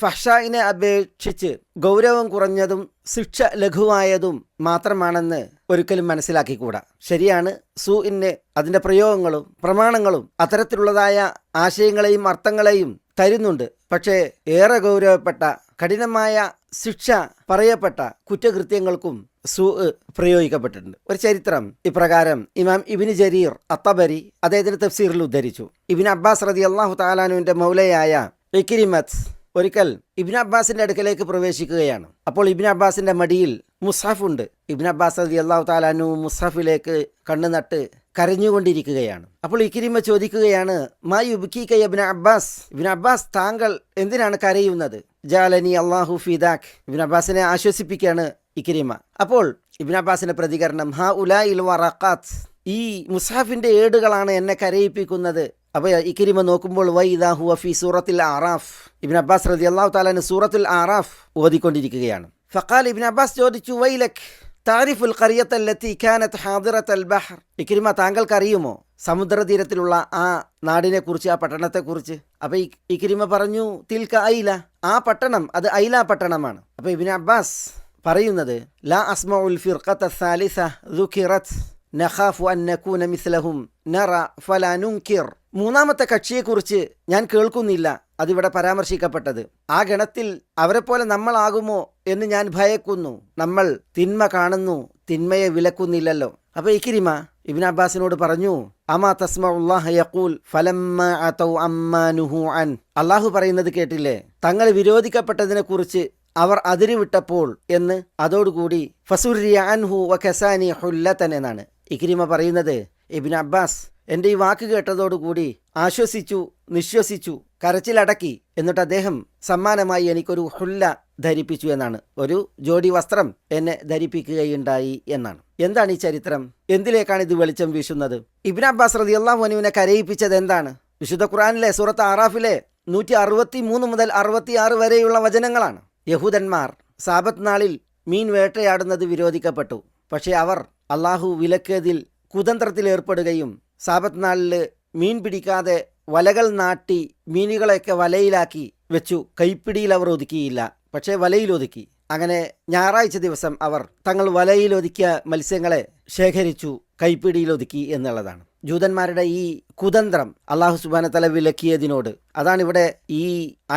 ഫഹ്ഷായിനെ അപേക്ഷിച്ച് ഗൗരവം കുറഞ്ഞതും ശിക്ഷ ലഘുവായതും മാത്രമാണെന്ന് ഒരിക്കലും മനസ്സിലാക്കിക്കൂടാ. ശരിയാണ്, സൂഇന് അതിൻ്റെ പ്രയോഗങ്ങളും പ്രമാണങ്ങളും അത്തരത്തിലുള്ളതായ ആശയങ്ങളെയും അർത്ഥങ്ങളെയും തരുന്നുണ്ട്. പക്ഷേ ഏറെ ഗൗരവപ്പെട്ട കഠിനമായ ശിക്ഷ പറയപ്പെട്ട കുറ്റകൃത്യങ്ങൾക്കും പ്രയോഗിക്കപ്പെട്ടിട്ടുണ്ട്. ഒരു ചരിത്രം ഇപ്രകാരം ഇമാം ഇബ്നു ജരീർ അത്തബരി അദ്ദേഹത്തിന്റെ തഫ്സീറിൽ ഉദ്ധരിച്ചു. ഇബ്നു അബ്ബാസ് റളിയല്ലാഹു തആല അൻഹുവിന്റെ മൗലയായ ഇക്രിമത്ത് ഒരിക്കൽ ഇബ്നു അബ്ബാസിന്റെ അടുക്കലേക്ക് പ്രവേശിക്കുകയാണ്. അപ്പോൾ ഇബ്നു അബ്ബാസിന്റെ മടിയിൽ മുസ്ഹഫ് ഉണ്ട്. ഇബ്നു അബ്ബാസ് റളിയല്ലാഹു തആല അൻഹു മുസ്ഹഫിലേക്ക് കണ്ണു നട്ട് കരഞ്ഞുകൊണ്ടിരിക്കുകയാണ്. അപ്പോൾ ഇക്രിമ ചോദിക്കുകയാണ്, മാ യുബ്കീക യാ ഇബ്നു അബ്ബാസ്, ഇബ്നു അബ്ബാസ് താങ്കൾ എന്തിനാണ് കരയുന്നത്? ജഅലനി അല്ലാഹു ഫീദാക്, ഇബ്നു അബ്ബാസിനെ ആശ്വസിപ്പിക്കുകയാണ് ഇക്രിമ. അപ്പോൾ ഇബ്നു അബ്ബാസിന്റെ പ്രതികരണം, ഹാ ഉലാഇൽ വറഖാത്ത്, ഈ മുസ്ഹഫിന്റെ ഏടുകളാണ് എന്നെ കരയിപ്പിക്കുന്നത്. അപ്പോൾ ഇക്രിമ നോക്കുമ്പോൾ വൈദാ ഹുവ ഫീ സൂറത്തുൽ ആറാഫ്, ഇബ്നു അബ്ബാസ് റളിയല്ലാഹു തആല അൻഹു സൂറത്തുൽ ആറാഫ് ഓതിക്കൊണ്ടിരിക്കുകയാണ്. ഫഖാൽ, ഇബ്നു അബ്ബാസ് ചോദിച്ചു, വൈലക് താരിഫുൽ ഖറിയത അല്ലതി കാനത് ഹാദിറത്തുൽ ബഹർ, ഇക്രിമ താങ്കൾക്കറിയുമോ സമുദ്രതീരത്തിലുള്ള ആ നാടിനെ കുറിച്ച്, ആ പട്ടണത്തെക്കുറിച്ച്? അപ്പൊ ഇക്രിമ പറഞ്ഞു, തിൽക ഐല, ആ പട്ടണം അത് ഐല പട്ടണമാണ്. അപ്പൊ ഇബ്നു അബ്ബാസ് പറയുന്നത്, ലാ അസ്മഉൽ ഫിർഖത സാലിസ ദുകിറത് നഖാഫു അൻ നകൂന മിസ്ലഹും നറ ഫലാ നുൻകിർ, മൂന്നാമത്തെ കക്ഷിയെക്കുറിച്ച് ഞാൻ കേൾക്കുന്നില്ല അതിവിടെ പരാമർശിക്കപ്പെട്ടത്. ആ ഗണത്തിൽ അവരെപ്പോലെ നമ്മളാകുമോ എന്ന് ഞാൻ ഭയക്കുന്നു. നമ്മൾ തിന്മ കാണുന്നു, തിന്മയെ വിലക്കുന്നില്ലല്ലോ. അപ്പൊ ഇക്രിമ ഇബ്നു അബ്ബാസിനോട് പറഞ്ഞു, അമാ തസ്മഉല്ലാഹ യഖൂൽ ഫലമ്മാ അതൗ അമ്മാ നുഹു അൻ, അല്ലാഹു പറയുന്നത് കേട്ടില്ലേ, തങ്ങൾ വിരോധിക്കപ്പെട്ടതിനെ കുറിച്ച് അവർ അതിരുവിട്ടപ്പോൾ എന്ന്. അതോടുകൂടി ഫസുരിയ അൻഹു വകസാനി ഹുല്ലതൻ എന്നാണ് ഇക്രിമ പറയുന്നത്. ഇബ്നു അബ്ബാസ് എൻ്റെ ഈ വാക്ക് കേട്ടതോടുകൂടി ആശ്വസിച്ചു, നിശ്വസിച്ചു, കരച്ചിലടക്കി. എന്നിട്ട് അദ്ദേഹം സമ്മാനമായി എനിക്കൊരു ഹുല്ല ധരിപ്പിച്ചു എന്നാണ്, ഒരു ജോഡി വസ്ത്രം എന്നെ ധരിപ്പിക്കുകയുണ്ടായി എന്നാണ്. എന്താണ് ഈ ചരിത്രം? എന്തിലേക്കാണ് ഇത് വെളിച്ചം വീശുന്നത്? ഇബ്നു അബ്ബാസ് റളിയല്ലാഹു അൻഹുവിനെ കരയിപ്പിച്ചത് എന്താണ്? വിശുദ്ധ ഖുർആനിലെ സൂറത്ത് ആറാഫിലെ 163 മുതൽ 66 വരെയുള്ള വചനങ്ങളാണ്. യഹൂദന്മാർ സാബത്ത് നാളിൽ മീൻ വേട്ടയാടുന്നത് വിരോധിക്കപ്പെട്ടു. പക്ഷേ അവർ അള്ളാഹു വിലക്കിയതിൽ കുതന്ത്രത്തിൽ ഏർപ്പെടുകയും സാബത്ത് നാളിൽ മീൻ പിടിക്കാതെ വലകൾ നാട്ടി മീനുകളെയൊക്കെ വലയിലാക്കി വെച്ചു. കൈപ്പിടിയിൽ അവർ ഒതുക്കിയില്ല, പക്ഷേ വലയിൽ ഒതുക്കി. അങ്ങനെ ഞായറാഴ്ച ദിവസം അവർ തങ്ങൾ വലയിൽ ഒതുക്കിയ മത്സ്യങ്ങളെ ശേഖരിച്ചു, കൈപ്പിടിയിൽ ഒതുക്കി എന്നുള്ളതാണ്. ജൂതന്മാരുടെ ഈ കുതന്ത്രം അള്ളാഹു സുബ്ഹാനഹു വ തആല വിലക്കിയതിനോട്, അതാണിവിടെ ഈ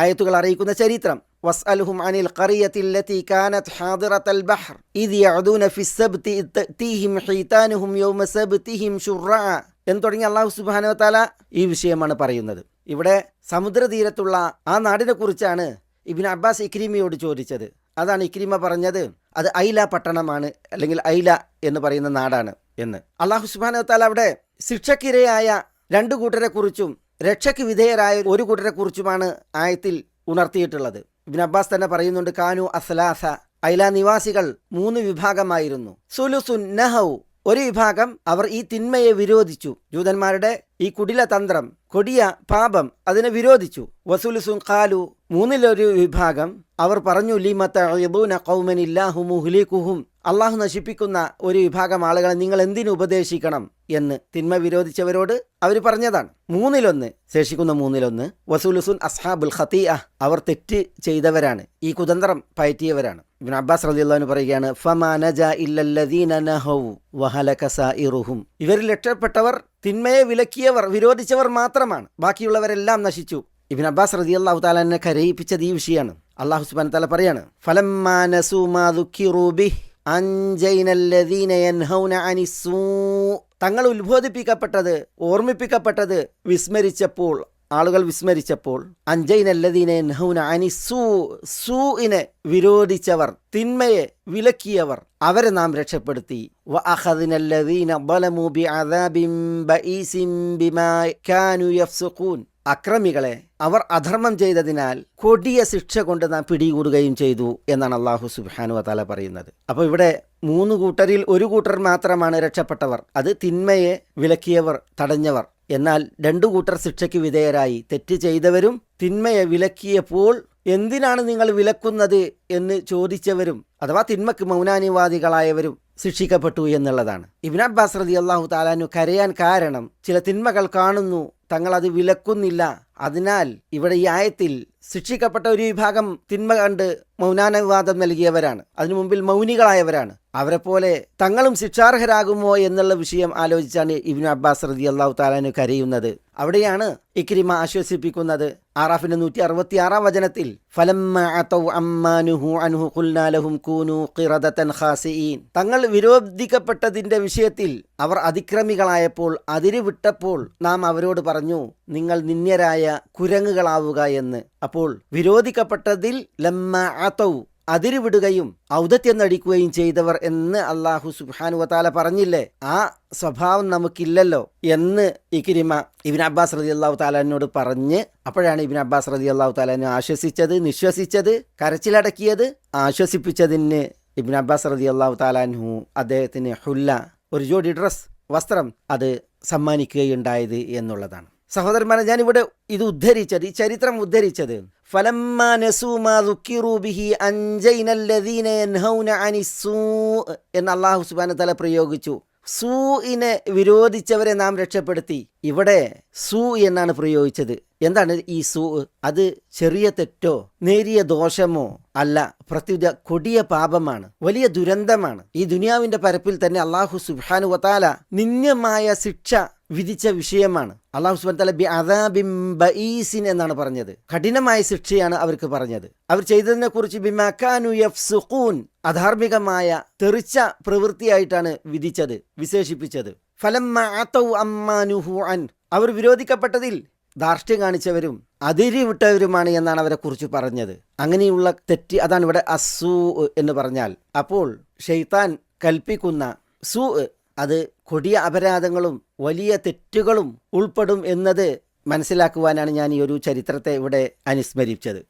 ആയത്തുകൾ അറിയിക്കുന്ന ചരിത്രം. വസ്അൽഹും അനിൽ ഖറിയത്തി അല്ലതി കാനത് ഹാദിറത്തുൽ ബഹർ ഇദ് യഅദൂന ഫിസ്സബ്തി തഅതീഹിം ഹീതാനുഹും യൗമ സബ്തിഹിം ശുർആ എന്ന് തുടങ്ങി അള്ളാഹു സുബ്ഹാനഹു വ തആല ഈ വിഷയമാണ് പറയുന്നത്. ഇവിടെ സമുദ്രതീരത്തുള്ള ആ നാടിനെ കുറിച്ചാണ് ഇബ്നു അബ്ബാസ് ഇക്രിമയോട് ചോദിച്ചത്. അതാണ് ഇക്രിമ പറഞ്ഞത്, അത് ഐല പട്ടണമാണ്, അല്ലെങ്കിൽ ഐല എന്ന് പറയുന്ന നാടാണ് എന്ന്. അള്ളാഹു സുബ്ഹാനഹു വ തആല അവിടെ ശിക്ഷക്കിരയായ രണ്ടു കൂട്ടരെ കുറിച്ചും രക്ഷയ്ക്ക് വിധേയരായ ഒരു കൂട്ടരെ കുറിച്ചുമാണ് ആയത്തിൽ ഉണർത്തിയിട്ടുള്ളത്. ഇബ്നു അബ്ബാസ് തന്നെ പറയുന്നുണ്ട്, കാനു അസ്ലാസ, ഐല നിവാസികൾ 3 വിഭാഗമായിരുന്നു. സുലുസുൻ നഹൗ, ഒരു വിഭാഗം അവർ ഈ തിന്മയെ വിരോധിച്ചു, ജൂതന്മാരുടെ ഈ കുടില തന്ത്രം, കൊടിയ പാപം, അതിനെ വിരോധിച്ചു. വസുലുസുൻ ഖാലു, 3-ൽ1 വിഭാഗം അവർ പറഞ്ഞു, ലിമ തഅദൂന ഖൗമൻ ഇല്ലാഹു മുഹ്ലികുഹും, അള്ളാഹു നശിപ്പിക്കുന്ന ഒരു വിഭാഗം ആളുകളെ നിങ്ങൾ എന്തിനു ഉപദേശിക്കണം എന്ന് തിന്മ വിരോധിച്ചവരോട് അവർ പറഞ്ഞതാണ്. 3-ൽ1, ശേഷിക്കുന്ന 3-ൽ1 വസുലുസുൻ അസ്ഹാബുൽ ഖതീഅ, അവർ തെറ്റ് ചെയ്തവരാണ്, ഈ കുതന്ത്രം പയറ്റിയവരാണ്. ഇബ്നു അബ്ബാസ് റളിയല്ലാഹു അൻഹു പറയുകയാണ്, ഫമാ നജാ ഇല്ലല്ലദീന നഹൗ വഹലക സായിറുഹും, ഇവരിൽ രക്ഷപ്പെട്ടവർ തിന്മയെ വിലക്കിയവർ, വിരോധിച്ചവർ മാത്രമാണ്, ബാക്കിയുള്ളവരെല്ലാം നശിച്ചു. ഇബ്നു അബ്ബാസ് റളിയല്ലാഹു തആല എന്നെ കരയിപ്പിച്ചത് ഈ വിഷയമാണ്. അല്ലാഹു സുബ്ഹാനഹു വ തആല പറയാണ്, ഫലമ്മാ നസൂ മാ ദുക്കിറൂ ബിഹി അൻജൈനല്ലദീന യൻഹൗന അനിസ്സൂ, തങ്ങൾ ഉത്ബോധിപ്പിക്കപ്പെട്ടത്, ഓർമ്മിപ്പിക്കപ്പെട്ടത് വിസ്മരിച്ചപ്പോൾ, ആളുകൾ വിസ്മരിച്ചപ്പോൾ, അൻജൈനല്ലദീന യൻഹൗന അനിസ്സൂ, സൂഇനെ വിരോധിച്ചവർ, തിന്മയെ വിലക്കിയവർ, അവരെ നാം രക്ഷപ്പെടുത്തി. വഅഖദ്നല്ലദീന ളലമൂ ബിഅദാബിൻ ബഈസിൻ ബിമാ കാനൂ യഫ്സുഖൂൻ, അക്രമികളെ അവർ അധർമ്മം ചെയ്തതിനാൽ കൊടിയ ശിക്ഷ കൊണ്ട് നാം പിടികൂടുകയും ചെയ്തു എന്നാണ് അല്ലാഹു സുബ്ഹാനഹു വ തആല പറയുന്നത്. അപ്പോൾ ഇവിടെ 3 കൂട്ടരിൽ 1 കൂട്ടർ മാത്രമാണ് രക്ഷപ്പെട്ടവർ, അത് തിന്മയെ വിലക്കിയവർ, തടഞ്ഞവർ. എന്നാൽ 2 കൂട്ടർ ശിക്ഷയ്ക്ക് വിധേയരായി. തെറ്റ് ചെയ്തവരും തിന്മയെ വിലക്കിയപ്പോൾ എന്തിനാണ് നിങ്ങൾ വിലക്കുന്നത് എന്ന് ചോദിച്ചവരും, അഥവാ തിന്മക്ക് മൗനാനുവാദികളായവരും ശിക്ഷിക്കപ്പെട്ടു എന്നുള്ളതാണ്. ഇബ്നു അബ്ബാസ് റളിയല്ലാഹു തആല അൻഹു കരയാൻ കാരണം, ചില തിന്മകൾ കാണുന്നു, തങ്ങൾ അത് വിലക്കുന്നില്ല, അതിനാൽ ഇവിടെ ഈ ആയത്തിൽ ശിക്ഷിക്കപ്പെട്ട ഒരു വിഭാഗം തിന്മ കണ്ട് മൗനാനുവാദം നൽകിയവരാണ്, അതിനു മുമ്പിൽ മൗനികളായവരാണ്. അവരെ പോലെ തങ്ങളും ശിക്ഷാർഹരാകുമോ എന്നുള്ള വിഷയം ആലോചിച്ചാണ് ഇബ്നു അബ്ബാസ് റളിയല്ലാഹു തആല അൻഹു കരയുന്നത്. അവിടെയാണ് ഇക്രിമ ആശ്വസിപ്പിക്കുന്നത്. ആറാഫിന്റെ 166 വചനത്തിൽ ഫലമ്മ അതൗ അമ്മാ നുഹു അൻഹു ഖുൽനാ ലഹും കൂനൂ ഖിറദതൻ ഖാസിഈൻ, തങ്ങൾ വിരോധിക്കപ്പെട്ടതിന്റെ വിഷയത്തിൽ അവർ അതിക്രമികളായപ്പോൾ, അതിര് വിട്ടപ്പോൾ നാം അവരോട് പറഞ്ഞു, നിങ്ങൾ നിന്ദ്യരായ കുരങ്ങുകളാവുക എന്ന്. അപ്പോൾ വിരോധിക്കപ്പെട്ടതിൽ ലമ്മ അതൗ, അതിരുവിടുകയും ഔദത്യം നടിക്കുകയും ചെയ്തവർ എന്ന് അള്ളാഹു സുബ്ഹാനഹു വതആല പറഞ്ഞില്ലേ, ആ സ്വഭാവം നമുക്കില്ലല്ലോ എന്ന് ഇക്രിമ ഇബ്നു അബ്ബാസ് റളിയല്ലാഹു തആല അൻഹുവോട് പറഞ്ഞ്, അപ്പോഴാണ് ഇബ്നു അബ്ബാസ് റളിയല്ലാഹു തആല അൻഹു ആശ്വസിച്ചത്, നിശ്വസിച്ചത്, കരച്ചിലടക്കിയത്. ആശ്വസിപ്പിച്ചതിന് ഇബ്നു അബ്ബാസ് റളിയല്ലാഹു തആല അൻഹു അദ്ദേഹത്തിന് ഹുല്ല, ഒരു ജോഡി ഡ്രസ്, വസ്ത്രം അത് സമ്മാനിക്കുകയുണ്ടായത് എന്നുള്ളതാണ്. സഹോദരന്മാരെ, ഞാനിവിടെ ഇത് ഉദ്ധരിച്ചത്, ഈ ചരിത്രം ഉദ്ധരിച്ചത് ഫലമ്മാ നസൂ മാ ദുക്കിറൂ ബിഹി അൻജൈനല്ലദീന യൻഹൗന അനിസ്സൂ എന്ന് അല്ലാഹു സുബ്ഹാനഹു വതആല പ്രയോഗിച്ചു. സൂഇനെ വിരോധിച്ചവരെ നാം രക്ഷപ്പെടുത്തി. ഇവിടെ സൂ എന്നാണ് പ്രയോഗിച്ചത്. എന്താണ് ഈ സൂ? അത് ചെറിയ തെറ്റോ നേരിയ ദോഷമോ അല്ല, പ്രത്യുത കൊടിയ പാപമാണ്, വലിയ ദുരന്തമാണ്. ഈ ദുനിയാവിന്റെ പരപ്പിൽ തന്നെ അല്ലാഹു സുബ്ഹാനഹു വതആല നിന്ദ്യമായ ശിക്ഷ വിധിച്ച വിഷയമാണ്. അല്ലാഹു സുബ്ഹാനഹു വതആല ബി അദാബിൻ ബഈസിൻ എന്നാണ് പറഞ്ഞത്. കഠിനമായ ശിക്ഷയാണ് അവർക്ക് പറഞ്ഞത്. അവർ ചെയ്തതിനെ കുറിച്ച് ബിമാ കാനൂ യഫ്സുഖൂൻ, അധാർമികമായ തെറിച്ച പ്രവൃത്തിയായിട്ടാണ് വിധിച്ചത്, വിശേഷിപ്പിച്ചത്. ഫലമ്മ അതൗ അമ്മാ നുഹു അൻ, അവർ വിരോധിക്കപ്പെട്ടതിൽ ധാർഷ്ട്യം കാണിച്ചവരും അതിരി വിട്ടവരുമാണ് എന്നാണ് അവരെ കുറിച്ച് പറഞ്ഞത്. അങ്ങനെയുള്ള തെറ്റ്, അതാണ് ഇവിടെ അസൂ എന്ന് പറഞ്ഞാൽ. അപ്പോൾ ഷെയ്ത്താൻ കൽപ്പിക്കുന്ന സൂ അത് കൊടിയ അപരാധങ്ങളും വലിയ തെറ്റുകളും ഉൾപ്പെടും എന്നത് മനസ്സിലാക്കുവാനാണ് ഞാൻ ഈ ഒരു ചരിത്രത്തെ ഇവിടെ അനുസ്മരിച്ചത്.